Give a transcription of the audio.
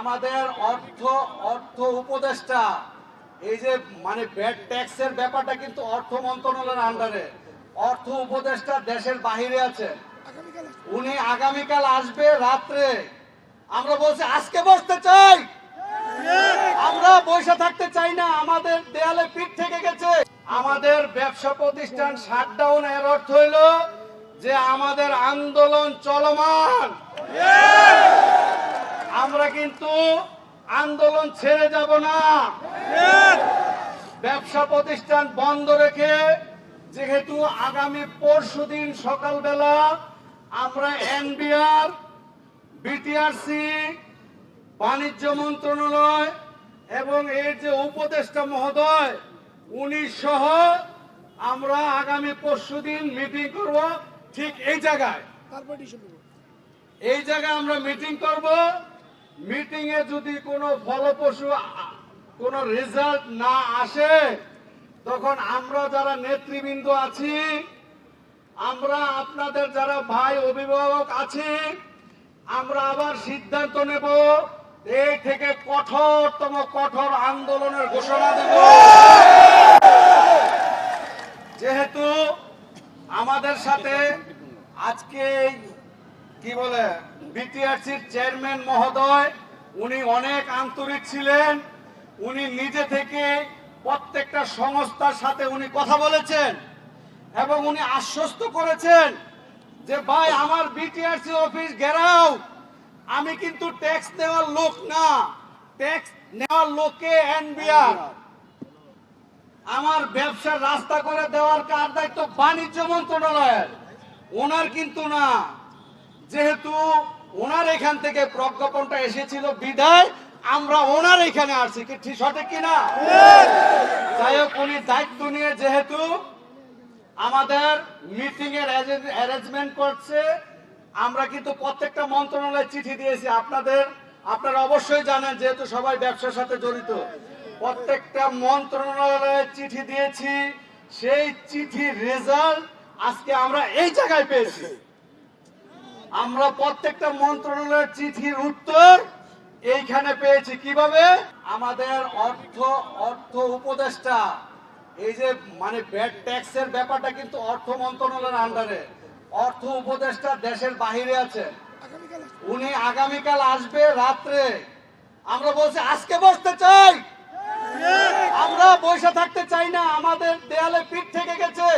আমাদের অর্থ অর্থ উপদেষ্টা এই যে মানে ব্যাড ট্যাক্সের ব্যাপারটা কিন্তু অর্থ মন্ত্রণালয়ের আন্ডারে। অর্থ উপদেষ্টা দেশের বাহিরে আছে, উনি আগামীকাল আসবে রাত্রে। আমরা বলছি আজকে বসতে চাই, আমরা বসে থাকতে চাই না, আমাদের দেয়ালে পিঠ থেকে গেছে। আমাদের ব্যবসা প্রতিষ্ঠান শাটডাউন এর অর্থ হইল যে আমাদের আন্দোলন চলমান। আমরা কিন্তু আন্দোলন ছেড়ে যাব না। ব্যবসা প্রতিষ্ঠান বন্ধ রেখে যেহেতু আগামী পরশুদিন সকালবেলা আমরা এনবিআর, বিটিআরসি, বাণিজ্য মন্ত্রণালয় এবং এর যে উপদেষ্টা মহোদয় উনি সহ আমরা আগামী পরশুদিন মিটিং করব। ঠিক এই জায়গায় আমরা মিটিং করব। মিটিং এ যদি কোনো ফলপ্রসূ কোনো রেজাল্ট না আসে তখন আমরা যারা নেতৃবৃন্দ আছি, আমরা আপনাদের যারা ভাই অভিভাবক আছি, আমরা আবার সিদ্ধান্ত নেব, এই থেকে কঠোর আন্দোলনের ঘোষণা দেব। যেহেতু আমাদের সাথে আজকে কি বলে বিটিআরসির চেয়ারম্যান মহোদয় উনি অনেক আন্তরিক ছিলেন, উনি নিজে থেকে প্রত্যেকটা সংস্থার সাথে উনি কথা বলেছেন এবং উনি আশ্বস্ত করেছেন যে ভাই আমার বিটিআরসি অফিস ঘেরাও, আমি কিন্তু ট্যাক্স দেওয়ার লোক না, ট্যাক্স নেওয়ার লোকে এনবিআর, আমার ব্যবসার রাস্তা করে দেওয়ার কার দায়িত্ব বাণিজ্য মন্ত্রণালয়ের, ওনার কিন্তু না। যেহেতু ওনার এখান থেকে প্রজ্ঞাপনটা এসেছিল বিদায় আমরা ওনার এখানে আসছি, কি ঠিক সঠিক কিনা? যাই হোক, উনি দায়িত্ব নিয়ে যেহেতু আমাদের মিটিং এর অ্যারেঞ্জমেন্ট করছে, আমরা কিন্তু প্রত্যেকটা মন্ত্রণালয়ে চিঠি দিয়েছি। আপনারা অবশ্যই জানেন, যেহেতু সবাই ব্যবসার সাথে জড়িত, প্রত্যেকটা মন্ত্রণালয়ে চিঠি দিয়েছি। সেই চিঠির রেজাল্ট আজকে আমরা এই জায়গায় পেয়েছি। আমরা প্রত্যেকটা মন্ত্রণালয়ের চিঠির উত্তর এইখানে পেয়েছি। কিভাবে? আমাদের অর্থ উপদেষ্টা এই যে মানে ব্যাড ট্যাক্সের ব্যাপারটা কিন্তু অর্থ মন্ত্রণালয়ের আন্ডারে। অর্থ উপদেষ্টা দেশের বাহিরে আছে, উনি আগামীকাল আসবে রাত্রে। আমরা বলছি আজকে বসতে চাই, আমরা বসে থাকতে চাই না, আমাদের দেয়ালে পিঠ থেকে গেছে।